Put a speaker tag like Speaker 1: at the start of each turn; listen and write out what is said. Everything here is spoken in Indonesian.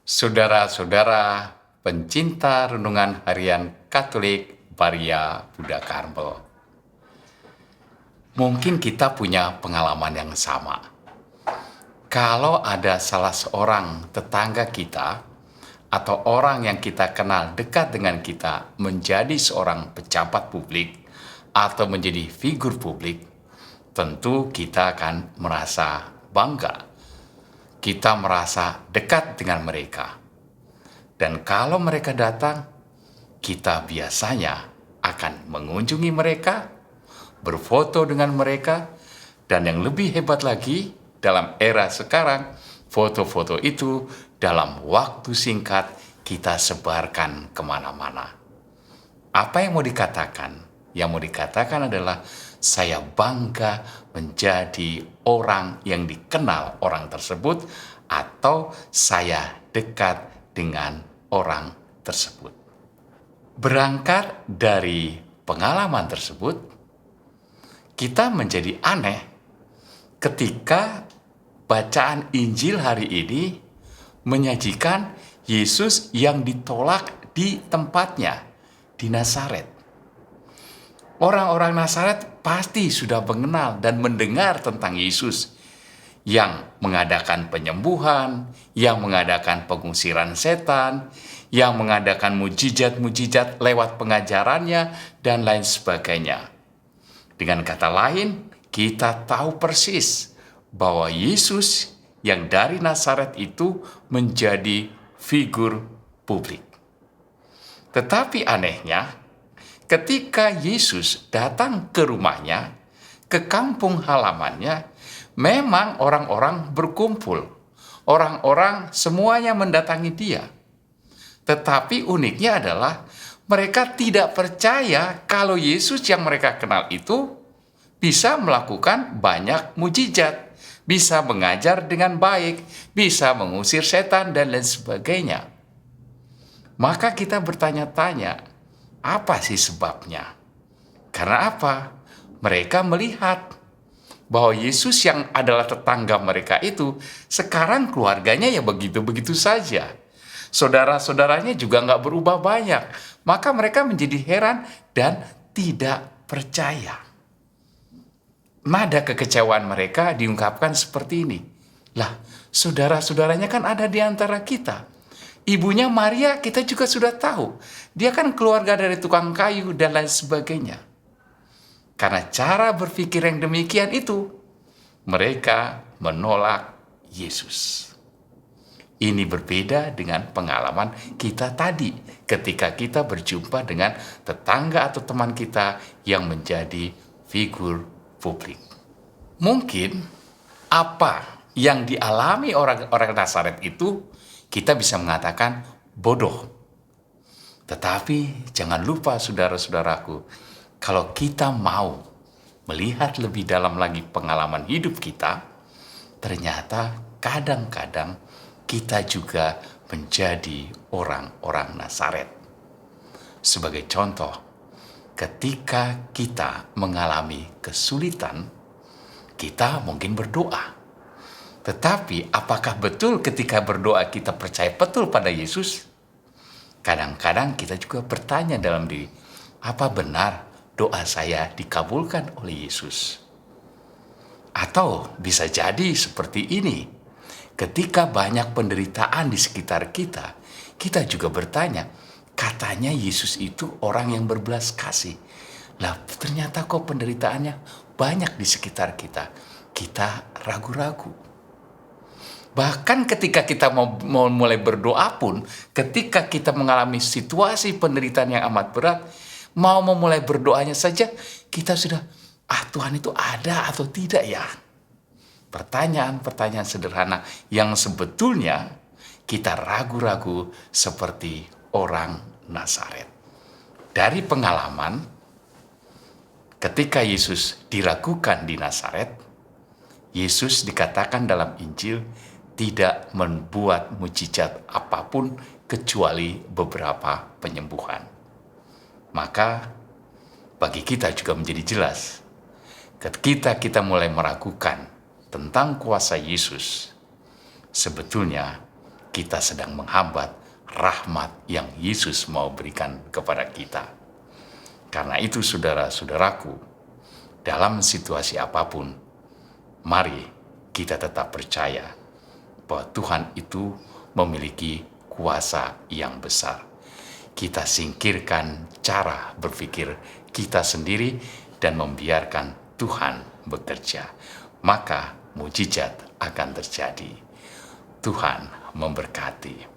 Speaker 1: Saudara-saudara pencinta renungan harian Katolik Varia Buddha Karmel. Mungkin kita punya pengalaman yang sama. Kalau ada salah seorang tetangga kita atau orang yang kita kenal dekat dengan kita menjadi seorang pejabat publik atau menjadi figur publik, tentu kita akan merasa bangga. Kita merasa dekat dengan mereka. Dan kalau mereka datang, kita biasanya akan mengunjungi mereka, berfoto dengan mereka, dan yang lebih hebat lagi, dalam era sekarang, foto-foto itu dalam waktu singkat kita sebarkan kemana-mana. Apa yang mau dikatakan? Yang mau dikatakan adalah saya bangga menjadi orang yang dikenal orang tersebut atau saya dekat dengan orang tersebut. Berangkat dari pengalaman tersebut, kita menjadi aneh ketika bacaan Injil hari ini menyajikan Yesus yang ditolak di tempatnya, di Nazaret. Orang-orang Nazaret pasti sudah mengenal dan mendengar tentang Yesus yang mengadakan penyembuhan, yang mengadakan pengusiran setan, yang mengadakan mujizat-mujizat lewat pengajarannya, dan lain sebagainya. Dengan kata lain, kita tahu persis bahwa Yesus yang dari Nazaret itu menjadi figur publik. Tetapi anehnya, ketika Yesus datang ke rumahnya, ke kampung halamannya, memang orang-orang berkumpul. Orang-orang semuanya mendatangi dia. Tetapi uniknya adalah mereka tidak percaya kalau Yesus yang mereka kenal itu bisa melakukan banyak mujizat, bisa mengajar dengan baik, bisa mengusir setan, dan lain sebagainya. Maka kita bertanya-tanya, apa sih sebabnya? Karena apa? Mereka melihat bahwa Yesus yang adalah tetangga mereka itu, sekarang keluarganya ya begitu-begitu saja. Saudara-saudaranya juga nggak berubah banyak. Maka mereka menjadi heran dan tidak percaya. Nada kekecewaan mereka diungkapkan seperti ini. Lah, saudara-saudaranya kan ada di antara kita. Ibunya Maria kita juga sudah tahu. Dia kan keluarga dari tukang kayu dan lain sebagainya. Karena cara berpikir yang demikian itu, mereka menolak Yesus. Ini berbeda dengan pengalaman kita tadi ketika kita berjumpa dengan tetangga atau teman kita yang menjadi figur publik. Mungkin apa yang dialami orang-orang Nazaret itu kita bisa mengatakan bodoh. Tetapi jangan lupa saudara-saudaraku, kalau kita mau melihat lebih dalam lagi pengalaman hidup kita, ternyata kadang-kadang kita juga menjadi orang-orang Nazaret. Sebagai contoh, ketika kita mengalami kesulitan, kita mungkin berdoa. Tetapi apakah betul ketika berdoa kita percaya betul pada Yesus? Kadang-kadang kita juga bertanya dalam diri, apa benar doa saya dikabulkan oleh Yesus? Atau bisa jadi seperti ini, ketika banyak penderitaan di sekitar kita, kita juga bertanya, katanya Yesus itu orang yang berbelas kasih. Lah ternyata kok penderitaannya banyak di sekitar kita. Kita ragu-ragu. Bahkan ketika kita mau mulai berdoa pun, ketika kita mengalami situasi penderitaan yang amat berat, mau memulai berdoanya saja, kita sudah, Tuhan itu ada atau tidak ya? Pertanyaan-pertanyaan sederhana yang sebetulnya kita ragu-ragu seperti orang Nazaret. Dari pengalaman, ketika Yesus diragukan di Nazaret, Yesus dikatakan dalam Injil tidak membuat mujizat apapun kecuali beberapa penyembuhan. Maka bagi kita juga menjadi jelas, ketika kita mulai meragukan tentang kuasa Yesus, sebetulnya kita sedang menghambat rahmat yang Yesus mau berikan kepada kita. Karena itu saudara-saudaraku, dalam situasi apapun, mari kita tetap percaya bahwa Tuhan itu memiliki kuasa yang besar. Kita singkirkan cara berpikir kita sendiri dan membiarkan Tuhan bekerja. Maka mujizat akan terjadi. Tuhan memberkati.